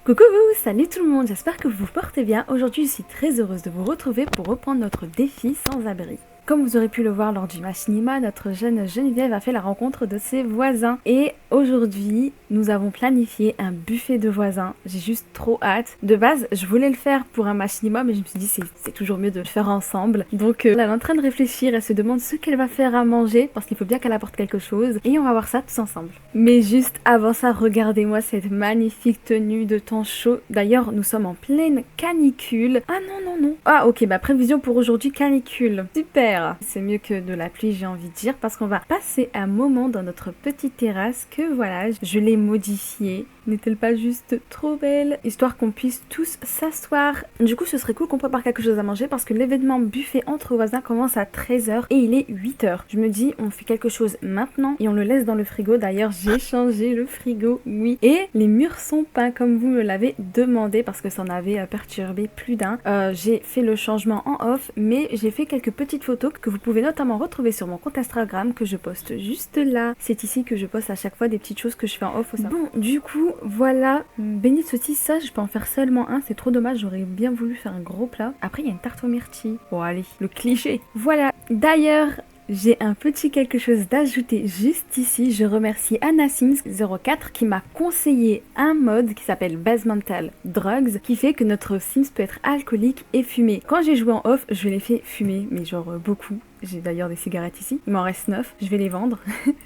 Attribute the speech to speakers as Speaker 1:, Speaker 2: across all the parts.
Speaker 1: Coucou, salut tout le monde, j'espère que vous vous portez bien. Aujourd'hui, je suis très heureuse de vous retrouver pour reprendre notre défi sans abri. Comme vous aurez pu le voir lors du machinima, notre jeune Geneviève a fait la rencontre de ses voisins. Et aujourd'hui, nous avons planifié un buffet de voisins. J'ai juste trop hâte. De base, je voulais le faire pour un machinima, mais je me suis dit c'est toujours mieux de le faire ensemble. Donc elle est en train de réfléchir, elle se demande ce qu'elle va faire à manger, parce qu'il faut bien qu'elle apporte quelque chose. Et on va voir ça tous ensemble. Mais juste avant ça, regardez-moi cette magnifique tenue de temps chaud. D'ailleurs, nous sommes en pleine canicule. Ah non. Ah ok, prévision pour aujourd'hui, canicule. Super. C'est mieux que de la pluie, j'ai envie de dire, parce qu'on va passer un moment dans notre petite terrasse que voilà, je l'ai modifiée. N'est-elle pas juste trop belle? Histoire qu'on puisse tous s'asseoir. Du coup, ce serait cool qu'on prépare quelque chose à manger parce que l'événement buffet entre voisins commence à 13h et il est 8h. Je me dis, on fait quelque chose maintenant et on le laisse dans le frigo. D'ailleurs, j'ai changé le frigo, oui. Et les murs sont peints comme vous me l'avez demandé parce que ça en avait perturbé plus d'un. J'ai fait le changement en off, mais j'ai fait quelques petites photos que vous pouvez notamment retrouver sur mon compte Instagram que je poste juste là. C'est ici que je poste à chaque fois des petites choses que je fais en off. Bon, du coup, voilà, béni de saucisse, ça je peux en faire seulement un, c'est trop dommage, j'aurais bien voulu faire un gros plat. Après il y a une tarte aux myrtilles. Bon allez, le cliché. Voilà, d'ailleurs, j'ai un petit quelque chose d'ajouter juste ici. Je remercie AnnaSims04 qui m'a conseillé un mode qui s'appelle Basemental Drugs qui fait que notre Sims peut être alcoolique et fumé. Quand j'ai joué en off, je l'ai fait fumer, mais genre beaucoup. J'ai d'ailleurs des cigarettes ici, il m'en reste 9, je vais les vendre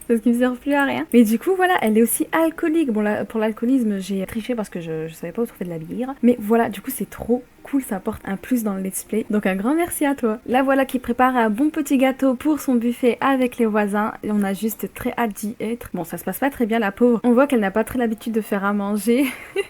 Speaker 1: parce qu'ils ne servent plus à rien. Mais du coup voilà, elle est aussi alcoolique. Bon là, pour l'alcoolisme j'ai triché parce que je savais pas où trouver de la bière. Mais voilà, du coup c'est trop cool, ça apporte un plus dans le let's play. Donc un grand merci à toi. Là voilà qui prépare un bon petit gâteau pour son buffet avec les voisins. Et on a juste très hâte d'y être. Bon ça se passe pas très bien la pauvre. On voit qu'elle n'a pas très l'habitude de faire à manger.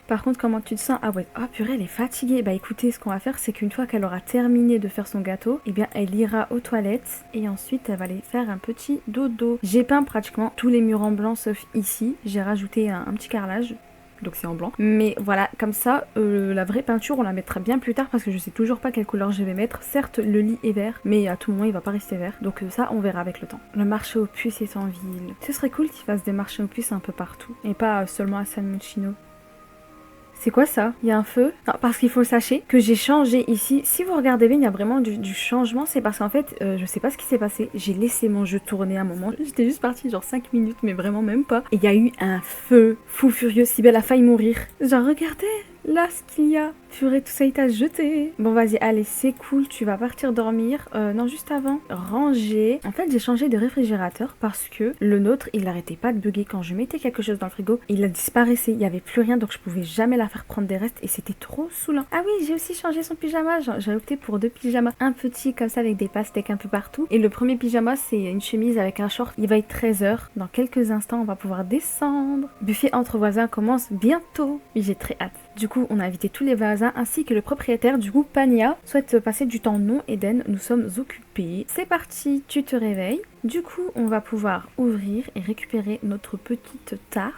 Speaker 1: Par contre comment tu te sens? Ah ouais, oh purée elle est fatiguée. Bah écoutez, ce qu'on va faire c'est qu'une fois qu'elle aura terminé de faire son gâteau, eh bien elle ira aux toilettes. Et ensuite elle va aller faire un petit dodo. J'ai peint pratiquement tous les murs en blanc sauf ici. J'ai rajouté un petit carrelage. Donc c'est en blanc. Mais voilà, comme ça, la vraie peinture, on la mettra bien plus tard parce que je sais toujours pas quelle couleur je vais mettre. Certes, le lit est vert, mais à tout moment, il va pas rester vert. Donc ça, on verra avec le temps. Le marché aux puces est en ville. Ce serait cool qu'ils fassent des marchés aux puces un peu partout. Et pas seulement à San Munchino. C'est quoi ça? Il y a un feu? Non, parce qu'il faut sachez que j'ai changé ici. Si vous regardez bien, il y a vraiment du changement. C'est parce qu'en fait, je sais pas ce qui s'est passé. J'ai laissé mon jeu tourner un moment. J'étais juste partie genre 5 minutes, mais vraiment même pas. Et il y a eu un feu fou furieux. Sibelle a failli mourir. Genre, regardez là ce qu'il y a. Purée, tout ça il t'a jeté. Bon vas-y, allez, c'est cool, tu vas partir dormir. Non, juste avant, ranger. En fait, j'ai changé de réfrigérateur parce que le nôtre, il arrêtait pas de bugger. Quand je mettais quelque chose dans le frigo, il a disparaissait. Il y avait plus rien, donc je pouvais jamais la faire prendre des restes et c'était trop saoulant. Ah oui, j'ai aussi changé son pyjama. J'ai opté pour 2 pyjamas. Un petit comme ça avec des pastèques un peu partout. Et le premier pyjama, c'est une chemise avec un short. Il va être 13h. Dans quelques instants, on va pouvoir descendre. Buffet entre voisins commence bientôt. Oui, j'ai très hâte. Du coup, on a invité tous les voisins ainsi que le propriétaire. Du coup, Pania souhaite passer du temps non Eden. Nous sommes occupés. C'est parti, tu te réveilles. Du coup, on va pouvoir ouvrir et récupérer notre petite tarte.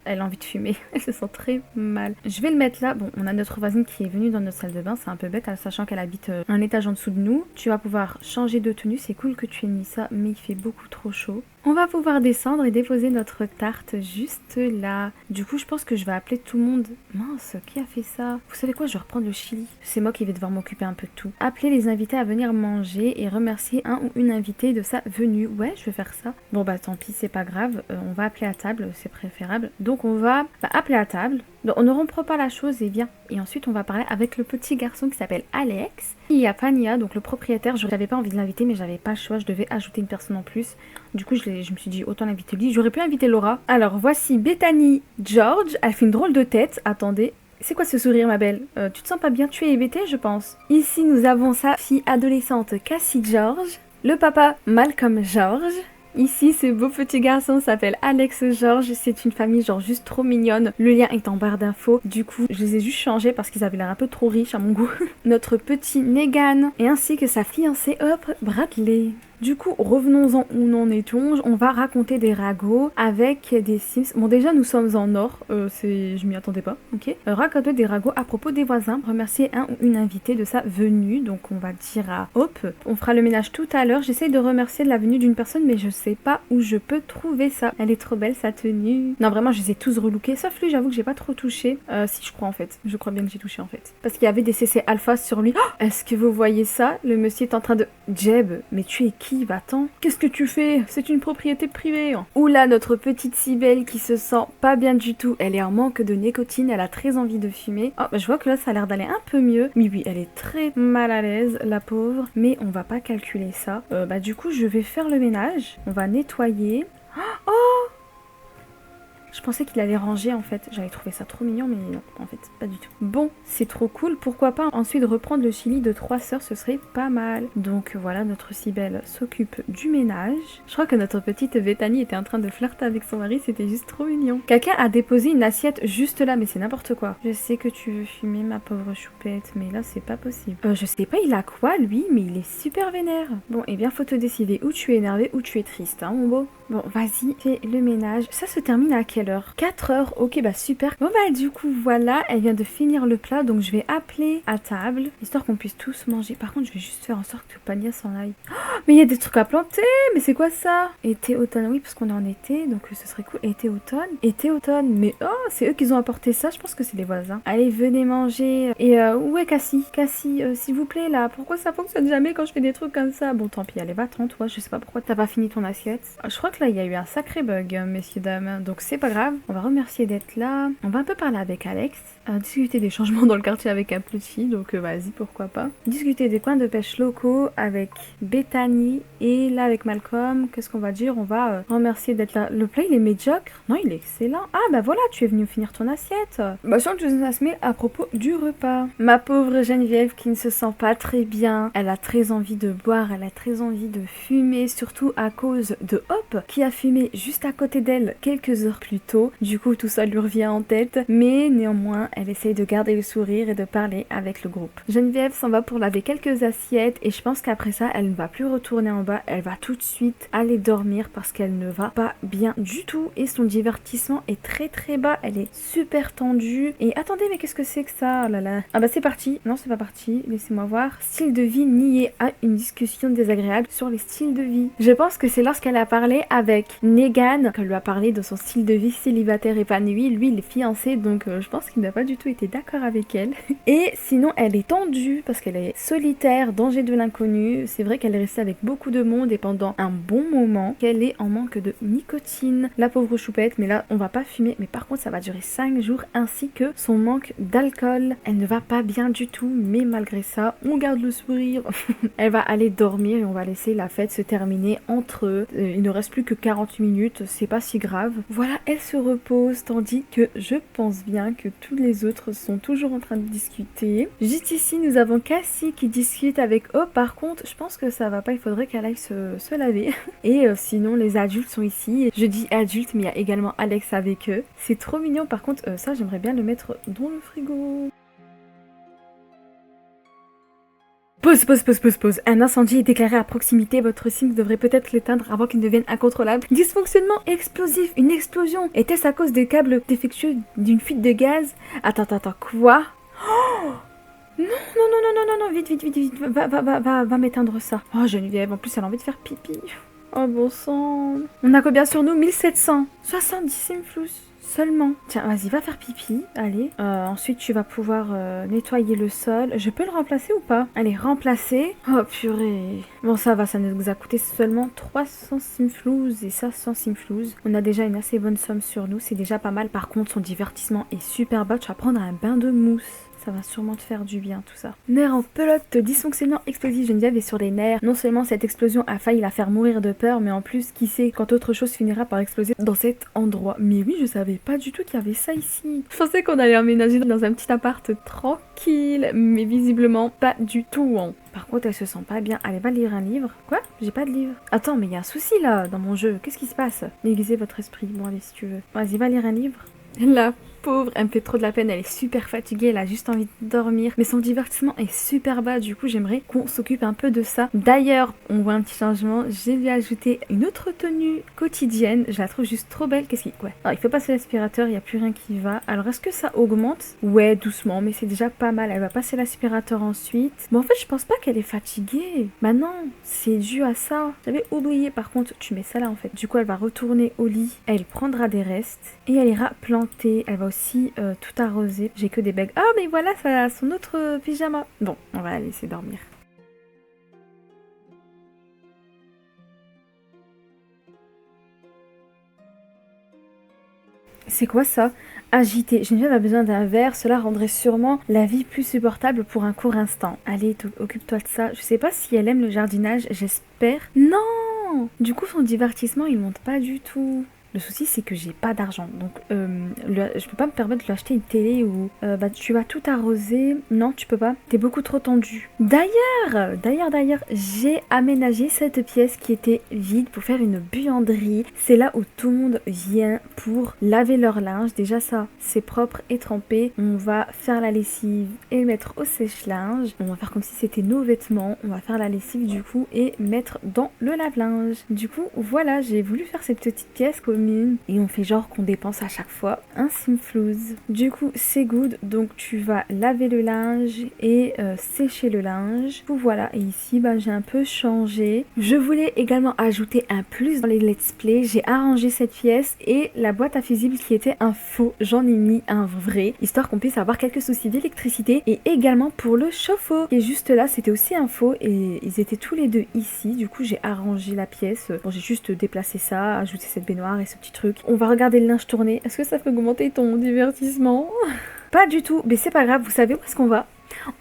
Speaker 1: Elle a envie de fumer, elle se sent très mal. Je vais le mettre là. Bon, on a notre voisine qui est venue dans notre salle de bain. C'est un peu bête, sachant qu'elle habite un étage en dessous de nous. Tu vas pouvoir changer de tenue. C'est cool que tu aies mis ça, mais il fait beaucoup trop chaud. On va pouvoir descendre et déposer notre tarte juste là. Du coup, je pense que je vais appeler tout le monde. Mince, qui a fait ça? Vous savez quoi, je vais reprendre le chili. C'est moi qui vais devoir m'occuper un peu de tout. Appeler les invités à venir manger et remercier un ou une invitée de sa venue. Ouais, je vais faire ça. Bon bah tant pis, c'est pas grave. On va appeler à table, c'est préférable. Donc on va appeler à table. Donc, on ne rompt pas la chose et bien. Et ensuite on va parler avec le petit garçon qui s'appelle Alex. Il y a Pania, donc le propriétaire. Je n'avais pas envie de l'inviter mais j'avais pas le choix. Je devais ajouter une personne en plus. Du coup je me suis dit autant l'inviter lui. J'aurais pu inviter Laura. Alors voici Bethany George. Elle fait une drôle de tête. Attendez. C'est quoi ce sourire ma belle? Tu te sens pas bien? Tu es hébétée je pense. Ici nous avons sa fille adolescente Cassie George. Le papa Malcolm George. Ici, ce beau petit garçon s'appelle Alex George. C'est une famille genre juste trop mignonne. Le lien est en barre d'infos. Du coup, je les ai juste changés parce qu'ils avaient l'air un peu trop riches à mon goût. Notre petit Negan et ainsi que sa fiancée, hop, Bradley. Du coup, revenons-en où nous en étions. On va raconter des ragots avec des Sims. Bon, déjà, nous sommes en or. Je m'y attendais pas, ok. Raconter des ragots à propos des voisins. Remercier un ou une invitée de sa venue. Donc, on va dire à Hop. On fera le ménage tout à l'heure. J'essaye de remercier de la venue d'une personne, mais je sais pas où je peux trouver ça. Elle est trop belle, sa tenue. Non, vraiment, je les ai tous relookés. Sauf lui, j'avoue que j'ai pas trop touché. Si, je crois en fait. Je crois bien que j'ai touché en fait. Parce qu'il y avait des CC alpha sur lui. Oh, est-ce que vous voyez ça? Le monsieur est en train de... Jeb, mais tu es qui, va-t'en? Qu'est-ce que tu fais? C'est une propriété privée. Oula, notre petite Cybèle qui se sent pas bien du tout. Elle est en manque de nicotine, elle a très envie de fumer. Oh, bah, je vois que là, ça a l'air d'aller un peu mieux. Oui, elle est très mal à l'aise, la pauvre. Mais on va pas calculer ça. Du coup, je vais faire le ménage. On va nettoyer. Oh! Je pensais qu'il allait ranger en fait, j'avais trouvé ça trop mignon mais non, en fait pas du tout. Bon, c'est trop cool, pourquoi pas ensuite reprendre le chili de 3 sœurs, ce serait pas mal. Donc voilà, notre Cybèle s'occupe du ménage. Je crois que notre petite Bethany était en train de flirter avec son mari, c'était juste trop mignon. Quelqu'un a déposé une assiette juste là, mais c'est n'importe quoi. Je sais que tu veux fumer ma pauvre choupette, mais là c'est pas possible. Je sais pas il a quoi lui, mais il est super vénère. Bon, et bien faut te décider, ou tu es énervé ou tu es triste, hein mon beau. Bon, vas-y, fais le ménage. Ça se termine à quelle heure? 4 heures, ok, bah super. Bon bah du coup, voilà, elle vient de finir le plat, donc je vais appeler à table, histoire qu'on puisse tous manger. Par contre, je vais juste faire en sorte que Pania s'en aille. Oh, mais il y a des trucs à planter, mais c'est quoi ça? Été, automne, oui, parce qu'on est en été, donc ce serait cool. Été, automne, mais oh, c'est eux qui ont apporté ça, je pense que c'est les voisins. Allez, venez manger. Et où est Cassie? Cassie, s'il vous plaît, là, pourquoi ça fonctionne jamais quand je fais des trucs comme ça? Bon, tant pis, allez, va-t'en, toi, je sais pas pourquoi t'as pas fini ton assiette. Je crois que là, il y a eu un sacré bug, messieurs, dames, donc c'est pas grave. On va remercier d'être là. On va un peu parler avec Alex. Discuter des changements dans le quartier avec un petit, donc vas-y, pourquoi pas. Discuter des coins de pêche locaux avec Bethany et là avec Malcolm. Qu'est-ce qu'on va dire? On va remercier d'être là. Le plat, il est médiocre? Non, il est excellent. Ah, bah voilà, tu es venu finir ton assiette. Bah, je enthousiasmée à propos du repas. Ma pauvre Geneviève qui ne se sent pas très bien. Elle a très envie de boire, elle a très envie de fumer, surtout à cause de Hop qui a fumé juste à côté d'elle quelques heures plus tôt. Du coup, tout ça lui revient en tête, mais néanmoins, elle essaye de garder le sourire et de parler avec le groupe. Geneviève s'en va pour laver quelques assiettes et je pense qu'après ça, elle ne va plus retourner en bas, elle va tout de suite aller dormir parce qu'elle ne va pas bien du tout et son divertissement est très très bas, elle est super tendue. Et attendez, mais qu'est-ce que c'est que ça? Oh là là. Ah bah c'est parti. Non, c'est pas parti, laissez-moi voir. Style de vie nié à une discussion désagréable sur les styles de vie. Je pense que c'est lorsqu'elle a parlé avec Negan qu'elle lui a parlé de son style de vie célibataire épanoui. Lui, il est fiancé, donc je pense qu'il n'a pas du tout été d'accord avec elle. Et sinon, elle est tendue parce qu'elle est solitaire, danger de l'inconnu. C'est vrai qu'elle est restée avec beaucoup de monde et pendant un bon moment, qu'elle est en manque de nicotine. La pauvre choupette, mais là, on va pas fumer. Mais par contre, ça va durer 5 jours, ainsi que son manque d'alcool. Elle ne va pas bien du tout, mais malgré ça, on garde le sourire. Elle va aller dormir et on va laisser la fête se terminer entre eux. Il ne reste plus que 40 minutes, c'est pas si grave. Voilà, elle se repose, tandis que je pense bien que tous les autres sont toujours en train de discuter. Juste ici, nous avons Cassie qui discute avec Oh, par contre, je pense que ça va pas, il faudrait qu'elle aille se laver. Et sinon, les adultes sont ici. Je dis adultes, mais il y a également Alex avec eux. C'est trop mignon, par contre, ça, j'aimerais bien le mettre dans le frigo. Pause. Un incendie est déclaré à proximité. Votre Sims devrait peut-être l'éteindre avant qu'il ne devienne incontrôlable. Dysfonctionnement explosif. Une explosion. Était-ce à cause des câbles défectueux d'une fuite de gaz? Attends, quoi? Oh non, vite. Va m'éteindre ça. Oh, Geneviève, en plus, elle a envie de faire pipi. Oh, bon sang. On a combien sur nous? 1770 simflous. Seulement. Tiens, vas-y, va faire pipi. Allez. Ensuite, tu vas pouvoir nettoyer le sol. Je peux le remplacer ou pas? Allez, remplacer. Oh, purée. Bon, ça va, ça nous a coûté seulement 300 simflous et ça, 100 simflous. On a déjà une assez bonne somme sur nous. C'est déjà pas mal. Par contre, son divertissement est super bas. Tu vas prendre un bain de mousse. Ça va sûrement te faire du bien tout ça. Nerfs en pelote, dysfonctionnement explosif. Geneviève est sur les nerfs. Non seulement cette explosion a failli la faire mourir de peur, mais en plus, qui sait quand autre chose finira par exploser dans cet endroit. Mais oui, je savais pas du tout qu'il y avait ça ici. Je pensais qu'on allait emménager dans un petit appart tranquille, mais visiblement pas du tout. Hein. Par contre, elle se sent pas bien. Allez, va lire un livre. Quoi? J'ai pas de livre. Attends, mais il y a un souci là, dans mon jeu. Qu'est-ce qui se passe? Aiguisez votre esprit. Bon, allez, si tu veux. Vas-y, va lire un livre. La pauvre, elle me fait trop de la peine, elle est super fatiguée, elle a juste envie de dormir. Mais son divertissement est super bas, du coup j'aimerais qu'on s'occupe un peu de ça. D'ailleurs, on voit un petit changement, j'ai lui ajouté une autre tenue quotidienne, je la trouve juste trop belle. Qu'est-ce qu'il... Ouais. Alors, il faut passer l'aspirateur, il n'y a plus rien qui va. Alors est-ce que ça augmente? Ouais, doucement, mais c'est déjà pas mal. Elle va passer l'aspirateur ensuite. Mais en fait, je pense pas qu'elle est fatiguée. Bah non, c'est dû à ça. J'avais oublié, par contre, tu mets ça là en fait. Du coup, elle va retourner au lit, elle prendra des restes et elle ira planter. Elle va aussi tout arroser. J'ai que des bagues. Ah, mais voilà, ça a son autre pyjama. Bon, on va la laisser dormir. C'est quoi ça? Agité. Geneviève a besoin d'un verre. Cela rendrait sûrement la vie plus supportable pour un court instant. Allez, occupe-toi de ça. Je sais pas si elle aime le jardinage. J'espère. Non! Du coup, son divertissement, il monte pas du tout. Le souci, c'est que j'ai pas d'argent. Donc, je peux pas me permettre de lui acheter une télé ou... bah, tu vas tout arroser. Non, tu peux pas. T'es beaucoup trop tendu. D'ailleurs, j'ai aménagé cette pièce qui était vide pour faire une buanderie. C'est là où tout le monde vient pour laver leur linge. Déjà ça, c'est propre et trempé. On va faire la lessive et mettre au sèche-linge. On va faire comme si c'était nos vêtements. On va faire la lessive du coup et mettre dans le lave-linge. Du coup, voilà, j'ai voulu faire ces petites pièces communes et on fait genre qu'on dépense à chaque fois un simflouz. Du coup, c'est good. Donc tu vas laver le linge et sécher le linge. Voilà, et ici, bah, j'ai un peu changé. Je voulais également ajouter un plus dans les let's play. J'ai arrangé cette pièce et la boîte à fusibles qui était un faux, j'en ai mis un vrai, histoire qu'on puisse avoir quelques soucis d'électricité. Et également pour le chauffe-eau, qui est juste là, c'était aussi un faux et ils étaient tous les deux ici. Du coup, j'ai arrangé la pièce. Bon, j'ai juste déplacé ça, ajouté cette baignoire et ce petit truc. On va regarder le linge tourner. Est-ce que ça peut augmenter ton divertissement? Pas du tout, mais c'est pas grave. Vous savez où est-ce qu'on va?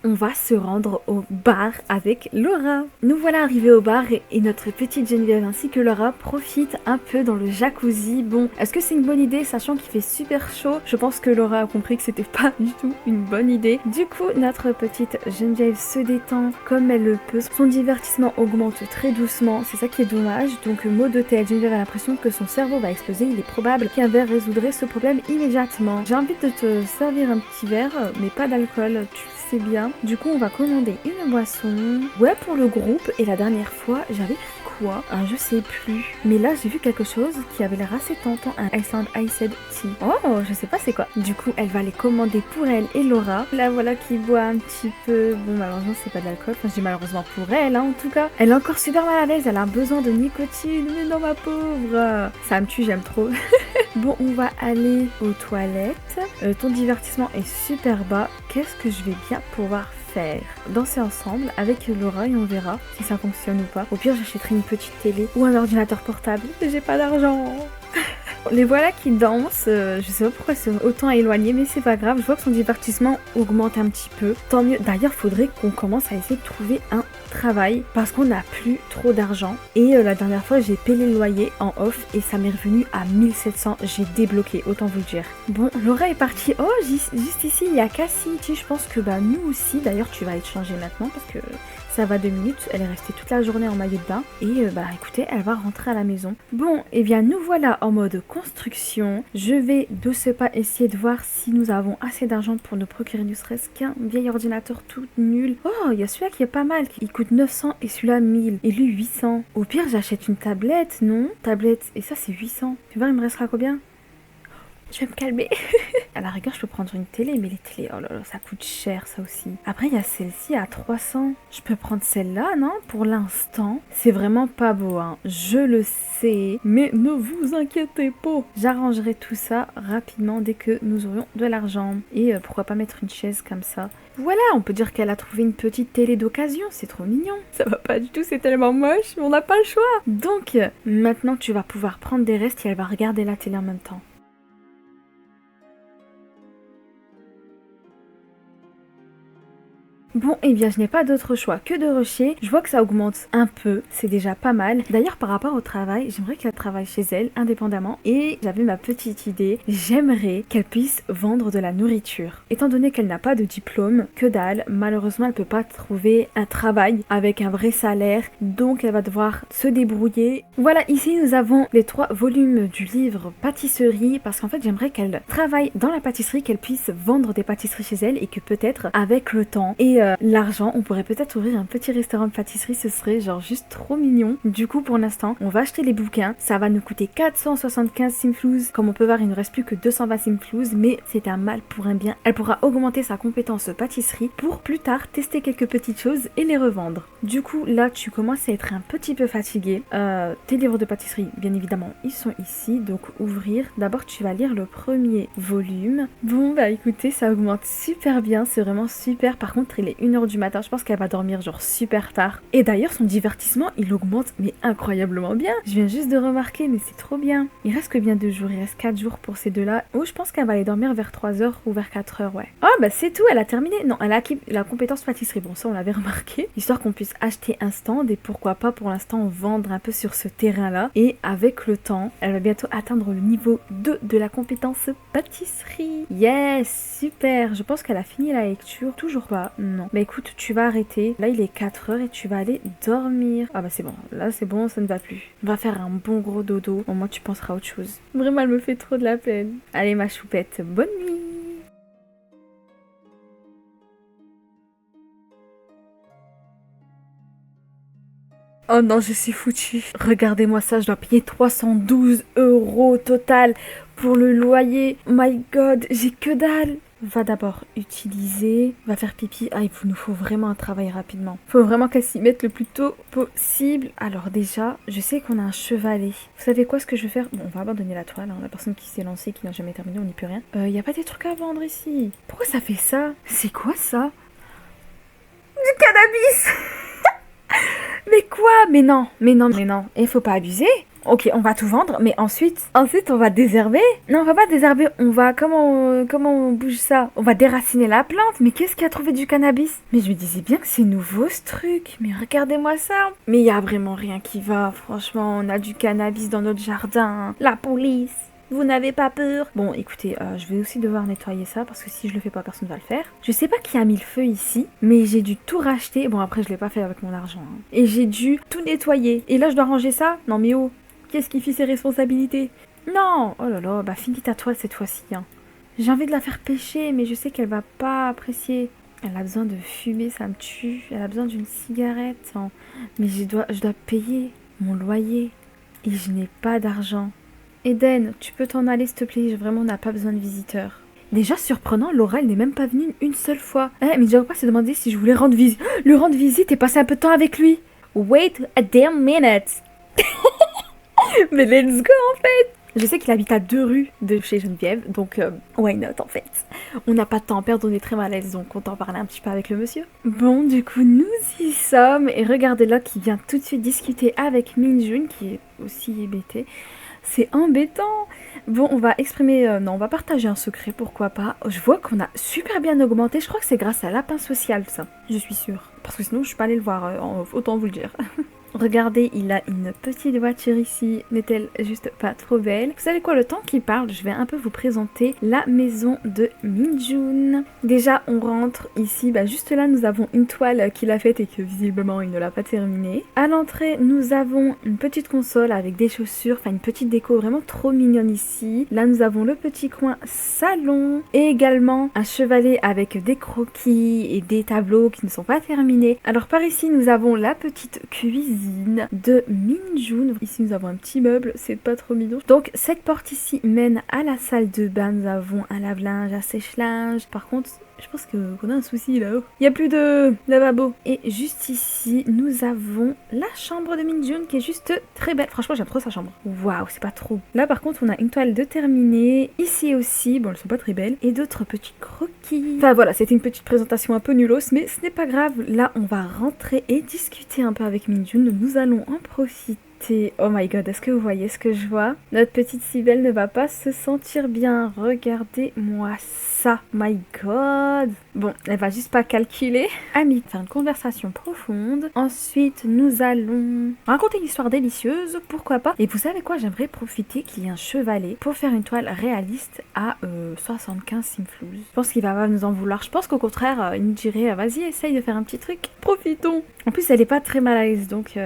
Speaker 1: On va se rendre au bar avec Laura. Nous voilà arrivés au bar et notre petite Geneviève ainsi que Laura profitent un peu dans le jacuzzi. Bon, est-ce que c'est une bonne idée sachant qu'il fait super chaud? Je pense que Laura a compris que c'était pas du tout une bonne idée. Du coup, notre petite Geneviève se détend comme elle le peut. Son divertissement augmente très doucement, c'est ça qui est dommage. Donc, mot de tête, Geneviève a l'impression que son cerveau va exploser. Il est probable qu'un verre résoudrait ce problème immédiatement. J'ai envie de te servir un petit verre, mais pas d'alcool, tu sais bien. Du coup, on va commander une boisson. Ouais, pour le groupe. Et la dernière fois, j'avais pris quoi? Je sais plus. Mais là, j'ai vu quelque chose qui avait l'air assez tentant. Un Ice and Iced Tea. Oh, je sais pas c'est quoi. Du coup, elle va les commander pour elle et Laura. Là, voilà qui boit un petit peu. Bon, malheureusement, c'est pas de l'alcool. Enfin, je dis malheureusement pour elle, hein, en tout cas. Elle est encore super mal à l'aise. Elle a besoin de nicotine. Mais non, ma pauvre. Ça me tue, j'aime trop. Bon, on va aller aux toilettes. Ton divertissement est super bas. Qu'est-ce que je vais bien pouvoir faire? Danser ensemble avec Laura et on verra si ça fonctionne ou pas. Au pire, j'achèterai une petite télé ou un ordinateur portable. Mais j'ai pas d'argent. Les voilà qui dansent, je sais pas pourquoi c'est autant éloigné, mais c'est pas grave, je vois que son divertissement augmente un petit peu. Tant mieux, d'ailleurs faudrait qu'on commence à essayer de trouver un travail parce qu'on n'a plus trop d'argent. Et la dernière fois j'ai payé le loyer en off et ça m'est revenu à 1700, j'ai débloqué, autant vous le dire. Bon, Laura est partie, oh juste ici il y a Cassie, je pense que bah nous aussi, d'ailleurs tu vas être changée maintenant parce que ça va 2 minutes, elle est restée toute la journée en maillot de bain et bah écoutez, elle va rentrer à la maison. Bon, et bien nous voilà en mode construction. Je vais de ce pas essayer de voir si nous avons assez d'argent pour nous procurer ne serait-ce qu'un vieil ordinateur tout nul. Oh, il y a celui-là qui est pas mal, il coûte 900 et celui-là 1000 et lui 800. Au pire, j'achète une tablette, non? Tablette, et ça c'est 800. Tu vois, il me restera combien? Je vais me calmer. À la rigueur, je peux prendre une télé, mais les télés, oh là là, ça coûte cher, ça aussi. Après, il y a celle-ci à 300. Je peux prendre celle-là, non? Pour l'instant, c'est vraiment pas beau, hein. Je le sais, mais ne vous inquiétez pas. J'arrangerai tout ça rapidement dès que nous aurions de l'argent. Et pourquoi pas mettre une chaise comme ça. Voilà, on peut dire qu'elle a trouvé une petite télé d'occasion, c'est trop mignon. Ça va pas du tout, c'est tellement moche, mais on n'a pas le choix. Donc, maintenant, tu vas pouvoir prendre des restes et elle va regarder la télé en même temps. Bon, eh bien, je n'ai pas d'autre choix que de rusher. Je vois que ça augmente un peu, c'est déjà pas mal. D'ailleurs, par rapport au travail, j'aimerais qu'elle travaille chez elle, indépendamment. Et j'avais ma petite idée, j'aimerais qu'elle puisse vendre de la nourriture. Étant donné qu'elle n'a pas de diplôme, que dalle, malheureusement, elle peut pas trouver un travail avec un vrai salaire. Donc, elle va devoir se débrouiller. Voilà, ici, nous avons les 3 volumes du livre pâtisserie. Parce qu'en fait, j'aimerais qu'elle travaille dans la pâtisserie, qu'elle puisse vendre des pâtisseries chez elle. Et que peut-être, avec le temps et l'argent, on pourrait peut-être ouvrir un petit restaurant de pâtisserie, ce serait genre juste trop mignon. Du coup, pour l'instant, on va acheter les bouquins, ça va nous coûter 475 simflouz. Comme on peut voir, il ne reste plus que 220 simflouz, mais c'est un mal pour un bien. Elle pourra augmenter sa compétence pâtisserie pour plus tard tester quelques petites choses et les revendre. Du coup, là, tu commences à être un petit peu fatigué. Tes livres de pâtisserie, bien évidemment, ils sont ici, donc ouvrir. D'abord, tu vas lire le premier volume. Bon, bah écoutez, ça augmente super bien, c'est vraiment super. Par contre, il est 1h du matin, je pense qu'elle va dormir genre super tard. Et d'ailleurs, son divertissement, il augmente mais incroyablement bien. Je viens juste de remarquer, mais c'est trop bien. Il reste que bien 2 jours, il reste 4 jours pour ces deux-là. Oh, je pense qu'elle va aller dormir vers 3h ou vers 4h, ouais. Oh, bah c'est tout, elle a terminé. Non, elle a acquis la compétence pâtisserie. Bon, ça, on l'avait remarqué. Histoire qu'on puisse acheter un stand et pourquoi pas pour l'instant vendre un peu sur ce terrain-là. Et avec le temps, elle va bientôt atteindre le niveau 2 de la compétence pâtisserie. Yes, super. Je pense qu'elle a fini la lecture. Toujours pas, non. Bah écoute, tu vas arrêter. Là, il est 4h et tu vas aller dormir. Ah bah c'est bon. Là, c'est bon, ça ne va plus. On va faire un bon gros dodo. Au moins, tu penseras à autre chose. Vraiment, elle me fait trop de la peine. Allez, ma choupette, bonne nuit. Oh non, je suis foutue. Regardez-moi ça, je dois payer 312 € total pour le loyer. My God, j'ai que dalle. Va d'abord utiliser, va faire pipi. Ah, il nous faut vraiment un travail rapidement. Faut vraiment qu'elle s'y mette le plus tôt possible. Alors déjà, je sais qu'on a un chevalet. Vous savez quoi, ce que je vais faire? Bon, on va abandonner la toile, hein. La personne qui s'est lancée, qui n'a jamais terminé, on n'y peut rien. Y a pas des trucs à vendre ici? Pourquoi ça fait ça? C'est quoi ça? Du cannabis. Mais quoi? Mais non, mais non, mais non. Il faut pas abuser. Ok, on va tout vendre, mais ensuite on va désherber. Non, on va pas désherber, on va... comment on bouge ça? On va déraciner la plante. Mais qu'est-ce qui a trouvé du cannabis? Mais je me disais bien que c'est nouveau ce truc. Mais regardez-moi ça. Mais il y a vraiment rien qui va. Franchement, on a du cannabis dans notre jardin. La police. Vous n'avez pas peur? Bon, écoutez, je vais aussi devoir nettoyer ça parce que si je le fais pas, personne ne va le faire. Je sais pas qui a mis le feu ici, mais j'ai dû tout racheter. Bon, après, je l'ai pas fait avec mon argent, hein. Et j'ai dû tout nettoyer. Et là, je dois ranger ça? Non, mais oh, qu'est-ce qui fait ses responsabilités? Non! Oh là là, bah finis ta toile cette fois-ci, hein. J'ai envie de la faire pêcher, mais je sais qu'elle va pas apprécier. Elle a besoin de fumer, ça me tue. Elle a besoin d'une cigarette, hein. Mais je dois payer mon loyer. Et je n'ai pas d'argent. Eden, tu peux t'en aller s'il te plaît, vraiment on n'a pas besoin de visiteurs. Déjà surprenant, Laura elle n'est même pas venue une seule fois. Mais déjà pas se demander si je voulais lui rendre visite et passer un peu de temps avec lui. Wait a damn minute. Mais let's go en fait. Je sais qu'il habite à 2 rues de chez Geneviève, donc why not en fait. On n'a pas de temps à perdre, on est très mal à l'aise, donc on t'en parle un petit peu avec le monsieur. Bon, du coup, nous y sommes, et regardez là qui vient tout de suite discuter avec Minjun, qui est aussi hébété. C'est embêtant. Bon, on va exprimer... non, on va partager un secret, pourquoi pas. Je vois qu'on a super bien augmenté. Je crois que c'est grâce à Lapin Social, ça. Je suis sûre. Parce que sinon, je suis pas allée le voir, autant vous le dire. Regardez, il a une petite voiture ici. N'est-elle juste pas trop belle? Vous savez quoi, le temps qu'il parle, je vais un peu vous présenter la maison de Minjun. Déjà, on rentre ici. Bah, juste là, nous avons une toile qu'il a faite et que visiblement, il ne l'a pas terminée. À l'entrée, nous avons une petite console avec des chaussures. Enfin, une petite déco vraiment trop mignonne ici. Là, nous avons le petit coin salon. Et également, un chevalet avec des croquis et des tableaux qui ne sont pas terminés. Alors, par ici, nous avons la petite cuisine de Minjun. Ici nous avons un petit meuble, c'est pas trop mignon. Donc cette porte ici mène à la salle de bain. Nous avons un lave-linge, un sèche-linge. Par contre, je pense qu'on a un souci là-haut. Il n'y a plus de lavabo. Et juste ici, nous avons la chambre de Minjun qui est juste très belle. Franchement, j'aime trop sa chambre. Waouh, c'est pas trop. Là, par contre, on a une toile de terminée. Ici aussi, bon, elles sont pas très belles. Et d'autres petits croquis. Enfin voilà, c'était une petite présentation un peu nulos, mais ce n'est pas grave. Là, on va rentrer et discuter un peu avec Minjun. Nous allons en profiter. écoutez, oh my god, est-ce que vous voyez ce que je vois? Notre petite Cybèle ne va pas se sentir bien. Regardez-moi ça. My god. Bon, elle va juste pas calculer. Amis, faire une conversation profonde. Ensuite, nous allons raconter une histoire délicieuse, pourquoi pas. Et vous savez quoi? J'aimerais profiter qu'il y ait un chevalet pour faire une toile réaliste à 75 simflouz. Je pense qu'il va pas nous en vouloir. Je pense qu'au contraire, il nous dirait vas-y, essaye de faire un petit truc. Profitons. En plus, elle est pas très mal à l'aise, donc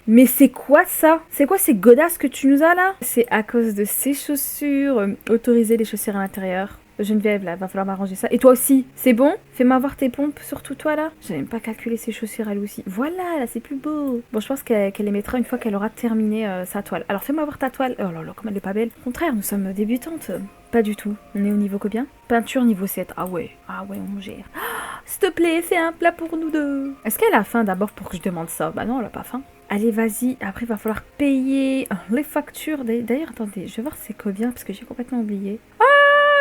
Speaker 1: Mais c'est quoi ça? C'est quoi ces godasses que tu nous as là? C'est à cause de ces chaussures. Autoriser les chaussures à l'intérieur. Geneviève, là, va falloir m'arranger ça. Et toi aussi, c'est bon? Fais-moi voir tes pompes, surtout toi, là. J'ai même pas calculé ses chaussures, elle aussi. Voilà, là, c'est plus beau. Bon, je pense qu'elle les mettra une fois qu'elle aura terminé sa toile. Alors, fais-moi voir ta toile. Oh là là, comme elle est pas belle. Au contraire, nous sommes débutantes. Pas du tout. On est au niveau combien? Peinture niveau 7. Ah ouais, on gère. Ah, s'il te plaît, fais un plat pour nous deux. Est-ce qu'elle a faim d'abord pour que je demande ça? Bah non, elle a pas faim. Allez, vas-y. Après, il va falloir payer les factures. D'ailleurs, attendez, je vais voir c'est combien parce que j'ai complètement oublié.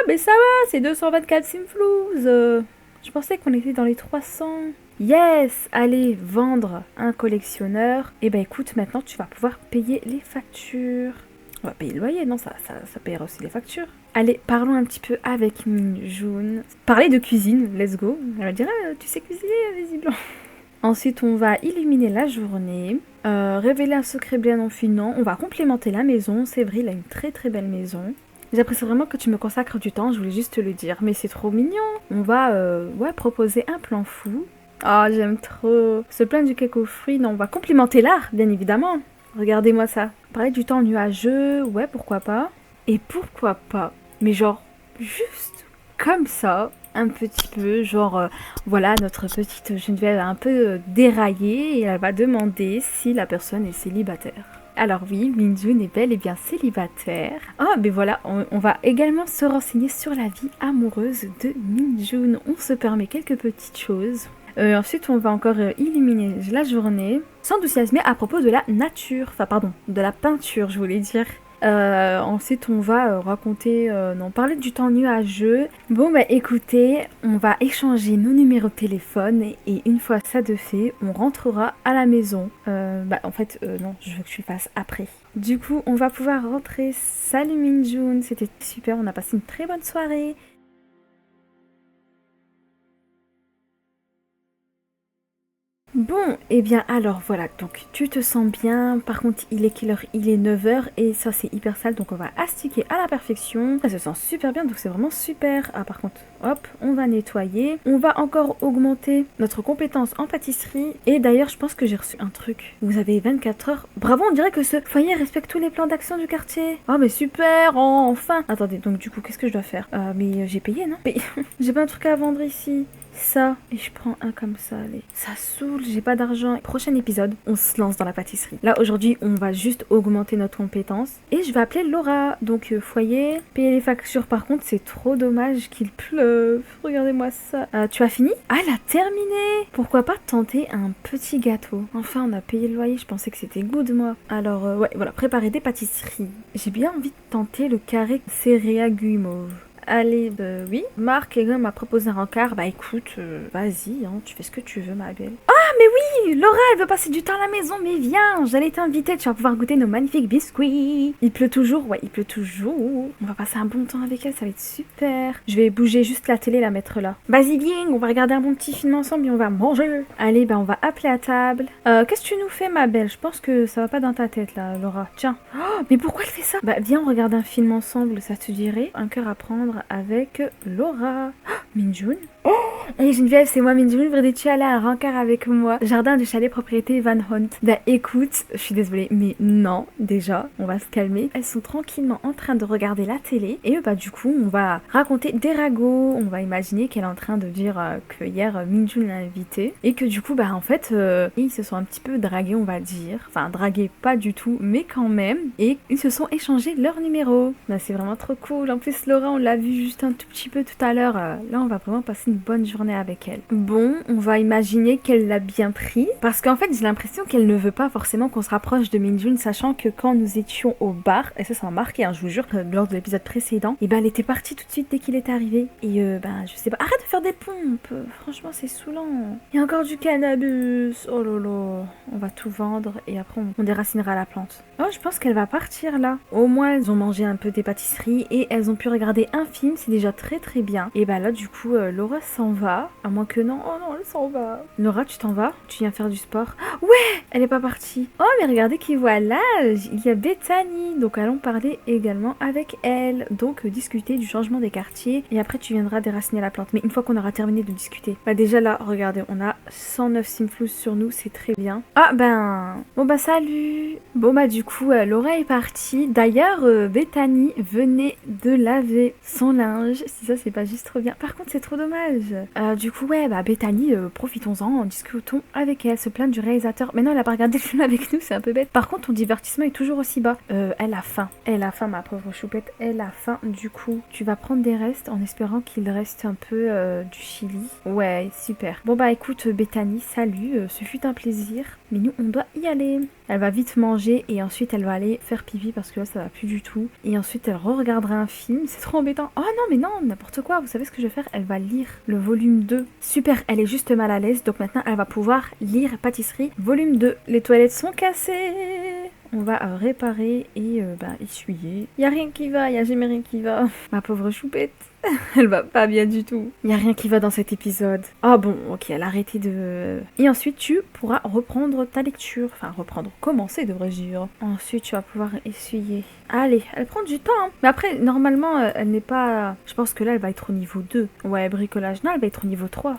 Speaker 1: Mais ça va, c'est 224 simflouz. Je pensais qu'on était dans les 300. Yes, allez, vendre un collectionneur. Et bah écoute, maintenant tu vas pouvoir payer les factures. On va payer le loyer, non, ça paiera aussi les factures. Allez, parlons un petit peu avec Minjoon. Parler de cuisine, let's go. Elle va dire, tu sais cuisiner, visiblement. Ensuite, on va illuminer la journée. Révéler un secret bien enfinant. On va complémenter la maison. C'est vrai, il a une très très belle maison. J'apprécie vraiment que tu me consacres du temps, je voulais juste te le dire. Mais c'est trop mignon. On va proposer un plan fou. Oh, j'aime trop. Ce plan du cake aux fruits, non, on va complimenter l'art, bien évidemment. Regardez-moi ça. Parler du temps nuageux, ouais, pourquoi pas. Et pourquoi pas, mais genre, juste comme ça, un petit peu, genre, voilà, notre petite Geneviève a un peu déraillé et elle va demander si la personne est célibataire. Alors oui, Minjoon est bel et bien célibataire. Ah, mais voilà, on va également se renseigner sur la vie amoureuse de Minjoon. On se permet quelques petites choses. Ensuite, on va encore illuminer la journée. S'enthousiasmer à propos de la nature. Enfin, pardon, de la peinture, je voulais dire. Ensuite, on va parler du temps nuageux. Bon, bah écoutez, on va échanger nos numéros de téléphone et une fois ça de fait, on rentrera à la maison. Non, je veux que tu le fasses après. Du coup, on va pouvoir rentrer. Salut Minjoon, c'était super, on a passé une très bonne soirée. Bon, et bien alors voilà, donc tu te sens bien, par contre il est quelle heure? Il est 9h et ça c'est hyper sale, donc on va astiquer à la perfection. Ça se sent super bien, donc c'est vraiment super. Ah par contre, hop, on va nettoyer. On va encore augmenter notre compétence en pâtisserie. Et d'ailleurs je pense que j'ai reçu un truc. Vous avez 24 heures. Bravo, on dirait que ce foyer respecte tous les plans d'action du quartier. Oh mais super, enfin. Attendez, donc du coup qu'est-ce que je dois faire? Mais j'ai payé, non? Mais j'ai pas un truc à vendre ici. Ça, et je prends un comme ça, allez. Ça saoule, j'ai pas d'argent. Prochain épisode, on se lance dans la pâtisserie. Là, aujourd'hui, on va juste augmenter notre compétence. Et je vais appeler Laura. Donc, foyer. Payer les factures, par contre, c'est trop dommage qu'il pleuve. Regardez-moi ça. Tu as fini? Ah, elle a terminé. Pourquoi pas tenter un petit gâteau? Enfin, on a payé le loyer, je pensais que c'était good, moi. Alors, voilà, préparer des pâtisseries. J'ai bien envie de tenter le carré céréales guimauve. Allez, oui. Marc m'a proposé un rencard. Bah écoute, vas-y, hein, tu fais ce que tu veux, ma belle. Ah, mais oui, Laura, elle veut passer du temps à la maison, mais viens, j'allais t'inviter, tu vas pouvoir goûter nos magnifiques biscuits. Il pleut toujours, ouais, il pleut toujours. On va passer un bon temps avec elle, ça va être super. Je vais bouger juste la télé, la mettre là. Vas-y, viens, on va regarder un bon petit film ensemble et on va manger. Allez, bah on va appeler à table. Qu'est-ce que tu nous fais, ma belle? Je pense que ça va pas dans ta tête, là, Laura. Tiens. Oh, mais pourquoi elle fait ça? Bah viens, on regarde un film ensemble, ça te dirait? Un cœur à prendre avec Laura. Oh, Minjoon. Oh, hey Geneviève, c'est moi Minjoon, voudrais-tu aller à un rencard avec moi? Jardin de chalet propriété Van Hunt. Bah écoute, je suis désolée, mais non, déjà, on va se calmer. Elles sont tranquillement en train de regarder la télé. Et bah du coup, on va raconter des ragots. On va imaginer qu'elle est en train de dire que hier, Minjoon l'a invitée. Et que du coup, bah en fait, ils se sont un petit peu dragués, on va dire. Enfin, dragués pas du tout, mais quand même. Et ils se sont échangés leurs numéros. Bah c'est vraiment trop cool. En plus, Laura, on l'a vu juste un tout petit peu tout à l'heure. Là, on va vraiment passer une bonne journée journée avec elle. Bon, on va imaginer qu'elle l'a bien pris, parce qu'en fait j'ai l'impression qu'elle ne veut pas forcément qu'on se rapproche de Minjun, sachant que quand nous étions au bar, et ça m'a marqué, hein, je vous jure que lors de l'épisode précédent, et ben elle était partie tout de suite dès qu'il est arrivé. Et je sais pas, arrête de faire des pompes, franchement c'est saoulant. Il y a encore du cannabis, oh lolo, on va tout vendre et après on déracinera la plante. Oh, je pense qu'elle va partir là. Au moins elles ont mangé un peu des pâtisseries et elles ont pu regarder un film, c'est déjà très très bien. Et bah là du coup Laura s'en va, à moins que non, oh non elle s'en va. Laura tu t'en vas? Tu viens faire du sport? Ouais, elle est pas partie. Oh mais regardez qui voilà, il y a Bethany, donc allons parler également avec elle. Donc discuter du changement des quartiers et après tu viendras déraciner la plante. Mais une fois qu'on aura terminé de discuter. Bah déjà là, regardez, on a 109 simflous sur nous, c'est très bien. Ah ben, bon bah salut. Bon bah du coup Laura est partie. D'ailleurs Bethany venait de laver son linge, si ça c'est pas juste trop bien. Par contre c'est trop dommage. Du coup ouais bah Bethany, profitons-en, discutons avec elle, se plaindre du réalisateur. Mais non elle a pas regardé le film avec nous, c'est un peu bête. Par contre ton divertissement est toujours aussi bas. Elle a faim ma pauvre choupette, elle a faim. Du coup tu vas prendre des restes en espérant qu'il reste un peu du chili. Ouais super. Bon bah écoute Bethany, salut, ce fut un plaisir. Mais nous on doit y aller. Elle va vite manger et ensuite elle va aller faire pipi parce que là ça va plus du tout. Et ensuite elle re-regardera un film, c'est trop embêtant. Oh non mais non, n'importe quoi, vous savez ce que je vais faire? Elle va lire le volume 2. Super, elle est juste mal à l'aise, donc maintenant elle va pouvoir lire Pâtisserie volume 2. Les toilettes sont cassées. On va réparer et essuyer. Y a rien qui va, y a jamais rien qui va. Ma pauvre choupette. Elle va pas bien du tout. Y a rien qui va dans cet épisode. Ah bon, ok, elle a arrêté de... Et ensuite, tu pourras reprendre ta lecture. Enfin, commencer, devrais-je dire. Ensuite, tu vas pouvoir essuyer. Allez, elle prend du temps. Hein. Mais après, normalement, elle n'est pas... Je pense que là, elle va être au niveau 2. Ouais, bricolage. Non, elle va être au niveau 3.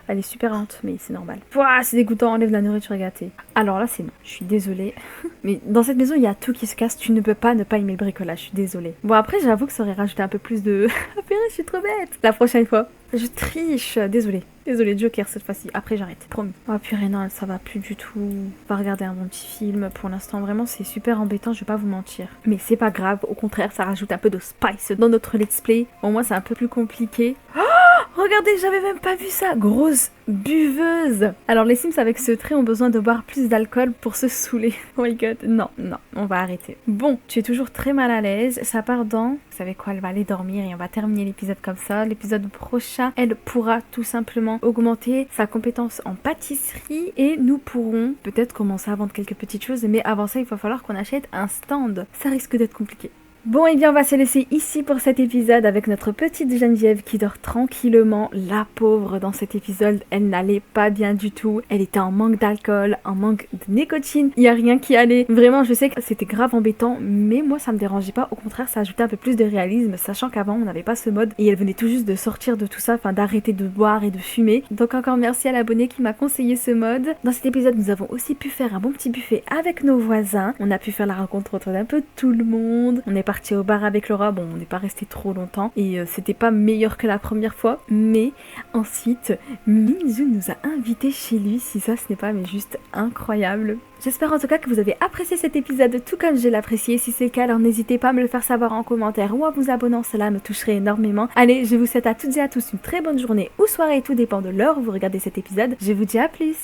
Speaker 1: Elle est super lente, mais c'est normal. Pouah, c'est dégoûtant, enlève la nourriture gâtée. Alors là, c'est non. Je suis désolée. Mais dans cette maison, il y a tout qui se casse. Tu ne peux pas ne pas aimer le bricolage. Je suis désolée. Bon, après, j'avoue que ça aurait rajouté un peu plus de... Ah, purée, je suis trop bête. La prochaine fois. Je triche. Désolée. Désolée, Joker cette fois-ci. Après, j'arrête. Promis. Oh purée, non, ça va plus du tout. On va regarder un bon petit film. Pour l'instant, vraiment, c'est super embêtant. Je vais pas vous mentir. Mais c'est pas grave. Au contraire, ça rajoute un peu de spice dans notre let's play. Au moins, c'est un peu plus compliqué. Oh, regardez, j'avais même pas vu ça. Grosse buveuse. Alors, les Sims avec ce trait ont besoin de boire plus d'alcool pour se saouler. Oh my god. Non, non, on va arrêter. Bon, tu es toujours très mal à l'aise. Ça part dans... Vous savez quoi, elle va aller dormir et on va terminer l'épisode comme ça. L'épisode prochain, elle pourra tout simplement augmenter sa compétence en pâtisserie et nous pourrons peut-être commencer à vendre quelques petites choses. Mais avant ça, il va falloir qu'on achète un stand. Ça risque d'être compliqué. Bon, et bien on va se laisser ici pour cet épisode avec notre petite Geneviève qui dort tranquillement. La pauvre, dans cet épisode, elle n'allait pas bien du tout. Elle était en manque d'alcool, en manque de nicotine. Il n'y a rien qui allait. Vraiment, je sais que c'était grave embêtant, mais moi ça me dérangeait pas. Au contraire, ça ajoutait un peu plus de réalisme, sachant qu'avant on n'avait pas ce mode et elle venait tout juste de sortir de tout ça, enfin d'arrêter de boire et de fumer. Donc encore merci à l'abonné qui m'a conseillé ce mode. Dans cet épisode, nous avons aussi pu faire un bon petit buffet avec nos voisins. On a pu faire la rencontre autour d'un peu tout le monde. On est parti au bar avec Laura, bon on n'est pas resté trop longtemps et c'était pas meilleur que la première fois, mais ensuite Minjun nous a invités chez lui, si ça ce n'est pas mais juste incroyable. J'espère en tout cas que vous avez apprécié cet épisode tout comme je l'appréciais. Si c'est le cas, alors n'hésitez pas à me le faire savoir en commentaire ou en vous abonnant, cela me toucherait énormément. Allez, je vous souhaite à toutes et à tous une très bonne journée ou soirée, tout dépend de l'heure où vous regardez cet épisode. Je vous dis à plus.